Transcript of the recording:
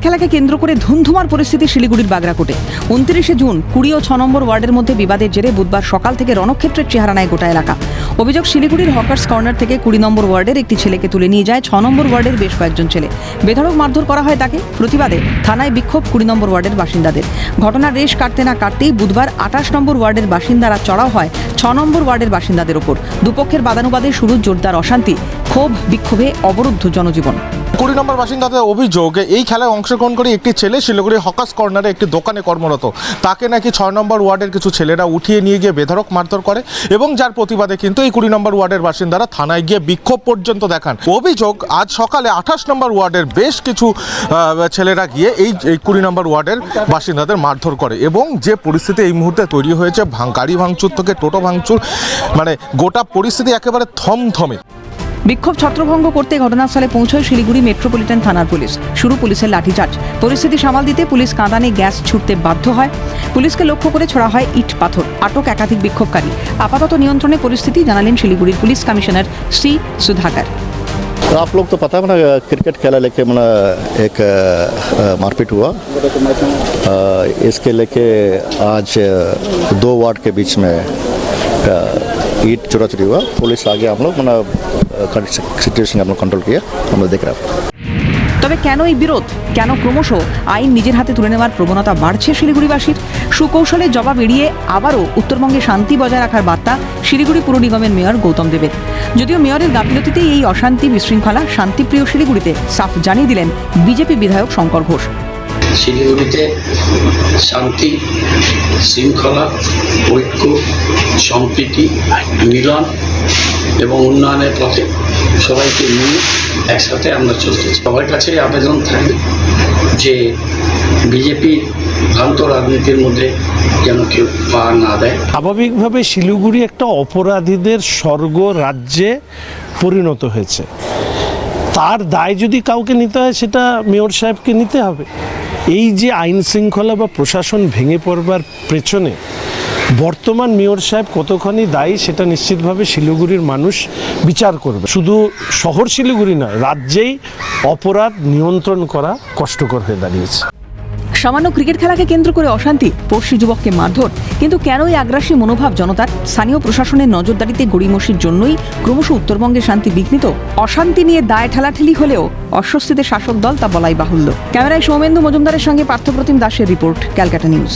খেলাকে কেন্দ্র করে ধুমধুমার পরিস্থিতি শিলিগুড়ির বাগরাকোটে। 29শে জুন 20 ও 6 নম্বর ওয়ার্ডের মধ্যে বিবাদের জেরে বুধবার সকাল থেকে রণক্ষেত্রের চেহারা নেয় গোটা এলাকা। অভিযোগ, শিলিগুড়ির হকার্স কর্নার থেকে 20 নম্বর ওয়ার্ডের একটি ছেলেকে তুলে নিয়ে যায় 6 নম্বর ওয়ার্ডের বেশ কয়েকজন ছেলে। বেধড়ক মারধর করা হয় তাকে। প্রতিবাদে থানায় বিক্ষোভ 20 নম্বর ওয়ার্ডের বাসিন্দাদের। ঘটনার রেশ কাটতে না কাটতেই বুধবার 28 নম্বর ওয়ার্ডের বাসিন্দারা চড়াও হয় 6 নম্বর ওয়ার্ডের বাসিন্দাদের ওপর। দুপক্ষের বাদানুবাদে শুরু জোরদার অশান্তি, ক্ষোভ বিক্ষোভে অবরুদ্ধ জনজীবন। 20 নম্বর বাসিন্দাদের অভিযোগ, এই খেলায় অংশগ্রহণ করে একটি ছেলে শিলিগুড়ি হকার্স কর্নারে একটি দোকানে কর্মরত। তাকে নাকি 6 নম্বর ওয়ার্ডের কিছু ছেলেরা উঠিয়ে নিয়ে গিয়ে বেধড়ক মারধর করে এবং যার প্রতিবাদে কিন্তু এই 20 নম্বর ওয়ার্ডের বাসিন্দারা থানায় গিয়ে বিক্ষোভ পর্যন্ত দেখান। অভিযোগ, আজ সকালে 28 নম্বর ওয়ার্ডের বেশ কিছু ছেলেরা গিয়ে এই 20 নম্বর ওয়ার্ডের বাসিন্দাদের মারধর করে এবং যে পরিস্থিতি এই মুহূর্তে তৈরি হয়েছে, গাড়ি ভাঙচুর থেকে টোটো ভাঙচুর, মানে গোটা পরিস্থিতি একেবারে থমথমে। বিক্ষোভ ছত্রভঙ্গ করতে ঘটনাস্থলে পৌঁছয় শিলিগুড়ি মেট্রোপলিটন থানার পুলিশ। শুরু পুলিশের লাঠিচার্জ। পরিস্থিতি সামাল দিতে পুলিশ কাঁদানে গ্যাস ছুটতে বাধ্য হয়। পুলিশকে লক্ষ্য করে ছোড়া হয় ইট পাথর। আটক একাধিক বিক্ষোভকারী। আপাতত নিয়ন্ত্রণে পরিস্থিতি, জানালেন শিলিগুড়ির পুলিশ কমিশনার সি सुधाकर। तो आप लोग तो पता है ना, क्रिकेट खेला लेके एक मारपीट हुआ। इसके लेके आज 2 वार्ड के बीच में ईट चोरी हुआ। पुलिस आगे हम लोग सिचुएशन हम लोग कंट्रोल किया, हम लोग देख रहे हैं। তবে কেন এই বিরোধ? কেন ক্রমশ আইন নিজের হাতে তুলে নেওয়ার প্রবণতা বাড়ছে শিলিগুড়িবাসীর? সুকৌশলে জবাব এড়িয়ে আবারও উত্তরবঙ্গে শান্তি বজায় রাখার বার্তা শিলিগুড়ি পুর নিগমের মেয়র গৌতম দেবের। যদিও মেয়রের গাফিলতিতেই এই অশান্তি, বিশৃঙ্খলা, শান্তিপ্রিয় শিলিগুড়িতে সাফ জানিয়ে দিলেন বিজেপি বিধায়ক শঙ্কর ঘোষ। শিলিগুড়িতে শান্তি, শৃঙ্খলা, ঐক্য, সম্প্রীতি, মিলন এবং উন্নয়নের পথে সবাইকে নিয়ে একসাথে আমরা চলতে চাই। সবার কাছে আবেদন থাকবে যে বিজেপি ভ্রান্ত রাজনীতির মধ্যে যেন কেউ পা না দেয়। স্বাভাবিকভাবে শিলিগুড়ি একটা অপরাধীদের স্বর্গ রাজ্যে পরিণত হয়েছে। তার দায় যদি কাউকে নিতে হয়, সেটা মেয়র সাহেবকে নিতে হবে। এই যে আইন শৃঙ্খলা বা প্রশাসন ভেঙে পড়বার পেছনে বর্তমান মেয়র সাহেব কতখানি দায়ী, সেটা নিশ্চিতভাবে শিলিগুড়ির মানুষ বিচার করবে। শুধু শহর শিলিগুড়ি নয়, রাজ্যেই অপরাধ নিয়ন্ত্রণ করা কষ্টকর হয়ে দাঁড়িয়েছে। সামান্য ক্রিকেট খেলাকে কেন্দ্র করে অশান্তি, পড়শি যুবককে মারধর, কিন্তু কেন এই আগ্রাসী মনোভাব জনতার? স্থানীয় প্রশাসনের নজরদারিতে গড়িমসির জন্যই ক্রমশ উত্তরবঙ্গে শান্তি বিঘ্নিত। অশান্তি নিয়ে দায় ঠেলাঠেলি হলেও অস্বস্তিতে শাসক দল, তা বলাই বাহুল্য। ক্যামেরায় সৌমেন্দু মজুমদারের সঙ্গে পার্থপ্রতিম দাসের রিপোর্ট, ক্যালকাটা নিউজ।